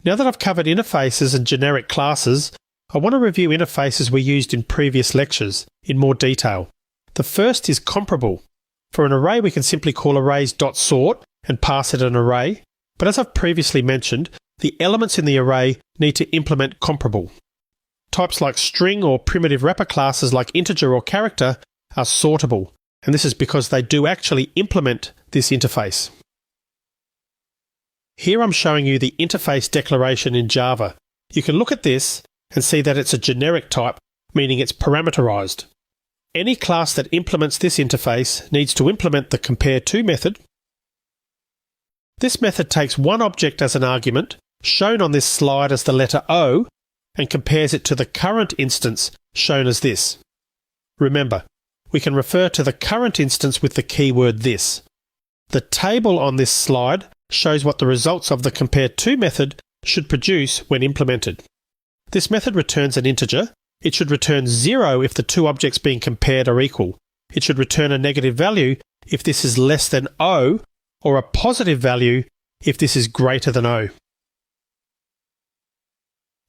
Now that I've covered interfaces and generic classes, I want to review interfaces we used in previous lectures in more detail. The first is comparable. For an array, we can simply call arrays.sort and pass it an array, but as I've previously mentioned, the elements in the array need to implement comparable. Types like string or primitive wrapper classes like integer or character are sortable, and this is because they do actually implement this interface. Here I'm showing you the interface declaration in Java. You can look at this and see that it's a generic type, meaning it's parameterized. Any class that implements this interface needs to implement the compareTo method. This method takes one object as an argument, shown on this slide as the letter O, and compares it to the current instance, shown as this. Remember, we can refer to the current instance with the keyword this. The table on this slide shows what the results of the compareTo method should produce when implemented. This method returns an integer. It should return 0 if the two objects being compared are equal. It should return a negative value if this is less than O, or a positive value if this is greater than O.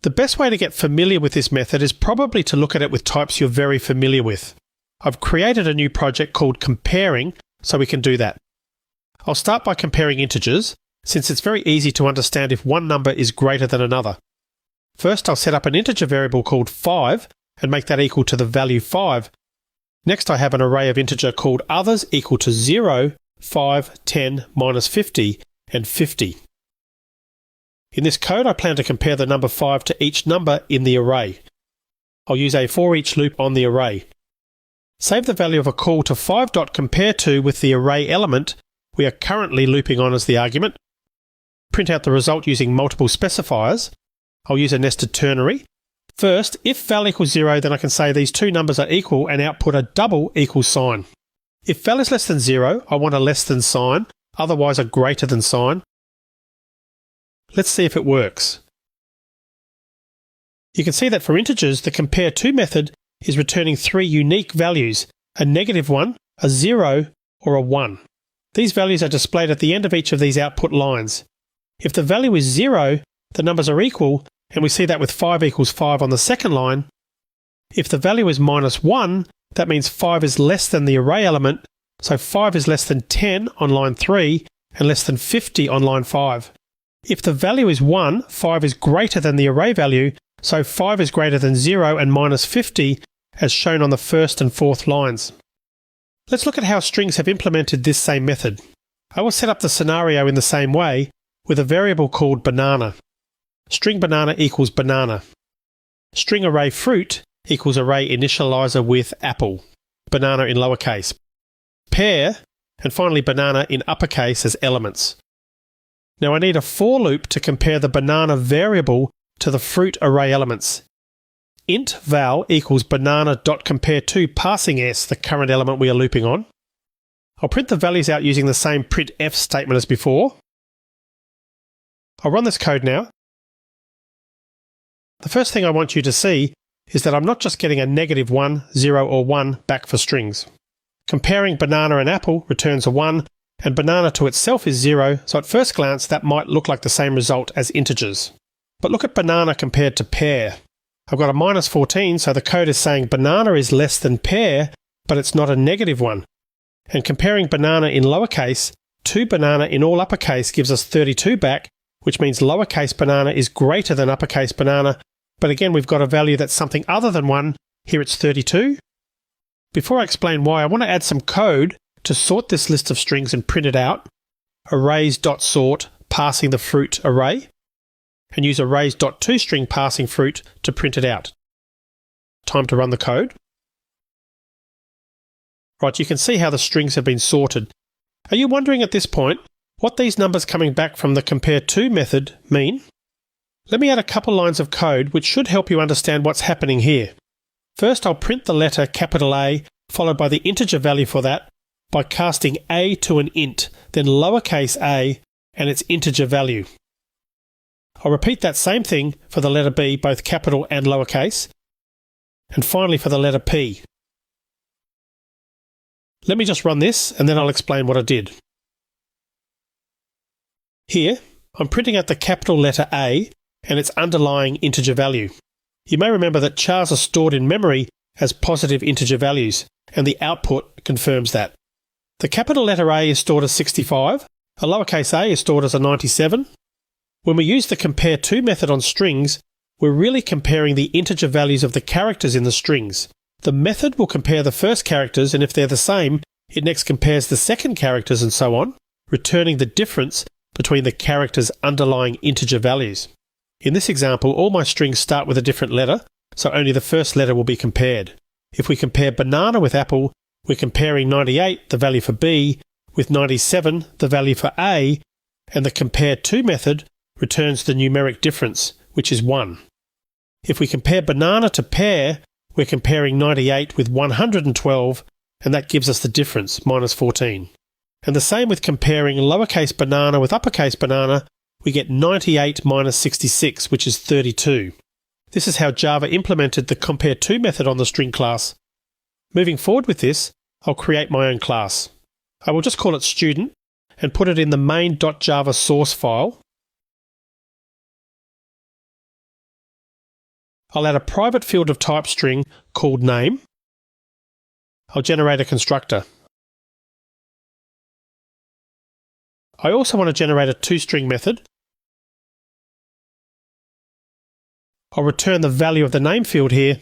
The best way to get familiar with this method is probably to look at it with types you're very familiar with. I've created a new project called Comparing, so we can do that. I'll start by comparing integers, since it's very easy to understand if one number is greater than another. First, I'll set up an integer variable called 5 and make that equal to the value 5. Next, I have an array of integer called others equal to 0, 5, 10, minus 50, and 50. In this code, I plan to compare the number 5 to each number in the array. I'll use a for each loop on the array. Save the value of a call to 5.compareTo with the array element we are currently looping on as the argument. Print out the result using multiple specifiers. I'll use a nested ternary. First, if val equals 0, then I can say these two numbers are equal and output a double equal sign. If val is less than 0, I want a less than sign, otherwise a greater than sign. Let's see if it works. You can see that for integers, the compareTo method is returning three unique values, a negative one, a 0, or a 1. These values are displayed at the end of each of these output lines. If the value is 0, the numbers are equal, and we see that with 5 equals 5 on the second line. If the value is minus 1, that means 5 is less than the array element, so 5 is less than 10 on line 3 and less than 50 on line 5. If the value is 1, 5 is greater than the array value, so 5 is greater than 0 and minus 50, as shown on the first and fourth lines. Let's look at how strings have implemented this same method. I will set up the scenario in the same way with a variable called banana. String banana equals banana. String array fruit equals array initializer with apple. Banana in lowercase. Pear, and finally banana in uppercase as elements. Now I need a for loop to compare the banana variable to the fruit array elements. Int val equals banana.compareTo passing s, the current element we are looping on. I'll print the values out using the same printf statement as before. I'll run this code now. The first thing I want you to see is that I'm not just getting a negative 1, 0 or 1 back for strings. Comparing banana and apple returns a 1, and banana to itself is 0, so at first glance that might look like the same result as integers. But look at banana compared to pear. I've got a minus 14, so the code is saying banana is less than pear, but it's not a negative one. And comparing banana in lowercase to banana in all uppercase gives us 32 back, which means lowercase banana is greater than uppercase banana, but again we've got a value that's something other than 1, here it's 32. Before I explain why, I want to add some code to sort this list of strings and print it out. Arrays.sort passing the fruit array, and use arrays.toString passing fruit to print it out. Time to run the code. Right, you can see how the strings have been sorted. Are you wondering at this point what these numbers coming back from the compareTo method mean? Let me add a couple lines of code which should help you understand what's happening here. First, I'll print the letter capital A followed by the integer value for that by casting A to an int, then lowercase a and its integer value. I'll repeat that same thing for the letter B, both capital and lowercase, and finally for the letter P. Let me just run this and then I'll explain what I did. Here, I'm printing out the capital letter A and its underlying integer value. You may remember that chars are stored in memory as positive integer values, and the output confirms that. The capital letter A is stored as 65, a lowercase a is stored as a 97. When we use the compare to method on strings, we're really comparing the integer values of the characters in the strings. The method will compare the first characters, and if they're the same, it next compares the second characters and so on, returning the difference between the characters' underlying integer values. In this example, all my strings start with a different letter, so only the first letter will be compared. If we compare banana with apple, we're comparing 98, the value for B, with 97, the value for A, and the compare to method returns the numeric difference, which is 1. If we compare banana to pear, we're comparing 98 with 112, and that gives us the difference, minus 14. And the same with comparing lowercase banana with uppercase banana, we get 98 minus 66, which is 32. This is how Java implemented the compare to method on the string class. Moving forward with this, I'll create my own class. I will just call it student and put it in the main.java source file. I'll add a private field of type string called name. I'll generate a constructor. I also want to generate a toString method. I'll return the value of the name field here.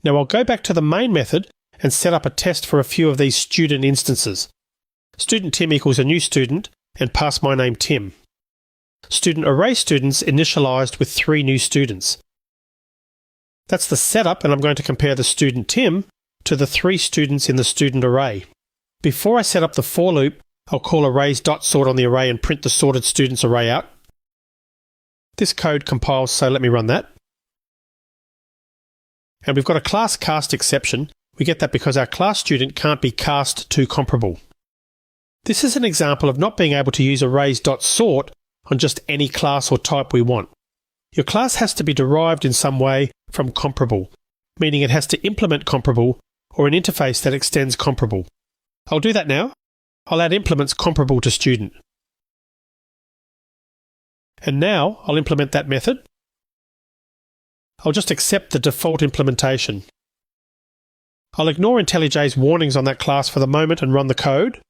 Now I'll go back to the main method and set up a test for a few of these student instances. Student Tim equals a new student and pass my name Tim. Student array students initialized with 3 new students. That's the setup, and I'm going to compare the student Tim to the 3 students in the student array. Before I set up the for loop, I'll call arrays.sort on the array and print the sorted students array out. This code compiles, so let me run that. And we've got a class cast exception. We get that because our class student can't be cast to comparable. This is an example of not being able to use arrays.sort on just any class or type we want. Your class has to be derived in some way from comparable, meaning it has to implement comparable or an interface that extends comparable. I'll do that now. I'll add implements comparable to student. And now I'll implement that method. I'll just accept the default implementation. I'll ignore IntelliJ's warnings on that class for the moment and run the code.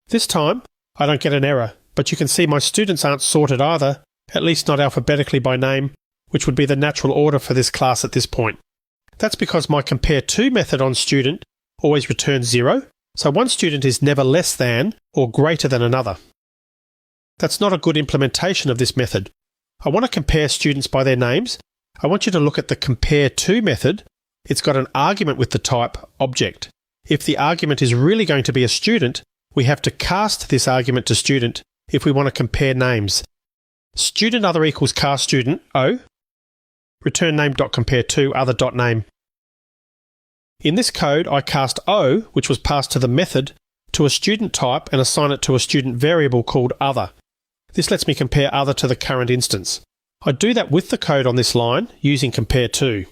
This time, I don't get an error, but you can see my students aren't sorted either, at least not alphabetically by name, which would be the natural order for this class at this point. That's because my compare to method on student always returns 0, so one student is never less than or greater than another. That's not a good implementation of this method. I want to compare students by their names. I want you to look at the compare to method. It's got an argument with the type object. If the argument is really going to be a student, we have to cast this argument to student if we want to compare names. Student other equals cast student, O. Return name.compare to other.name. In this code, I cast O, which was passed to the method, to a student type and assign it to a student variable called other. This lets me compare other to the current instance. I do that with the code on this line using compare to.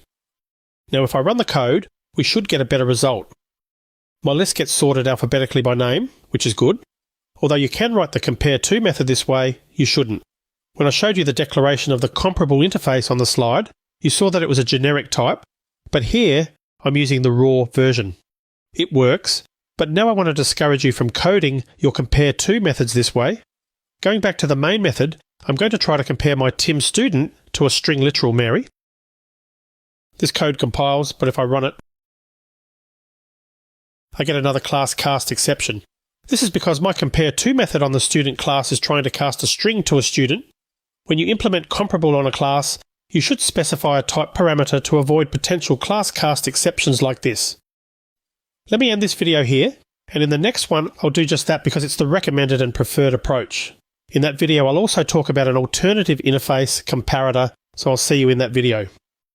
Now if I run the code, we should get a better result. My list gets sorted alphabetically by name, which is good. Although you can write the compare to method this way, you shouldn't. When I showed you the declaration of the comparable interface on the slide, you saw that it was a generic type, but here I'm using the raw version. It works, but now I want to discourage you from coding your compare to methods this way. Going back to the main method, I'm going to try to compare my Tim student to a string literal Mary. This code compiles, but if I run it, I get another class cast exception. This is because my compare to method on the student class is trying to cast a string to a student. When you implement comparable on a class, you should specify a type parameter to avoid potential class cast exceptions like this. Let me end this video here, and in the next one I'll do just that because it's the recommended and preferred approach. In that video I'll also talk about an alternative interface comparator, so I'll see you in that video.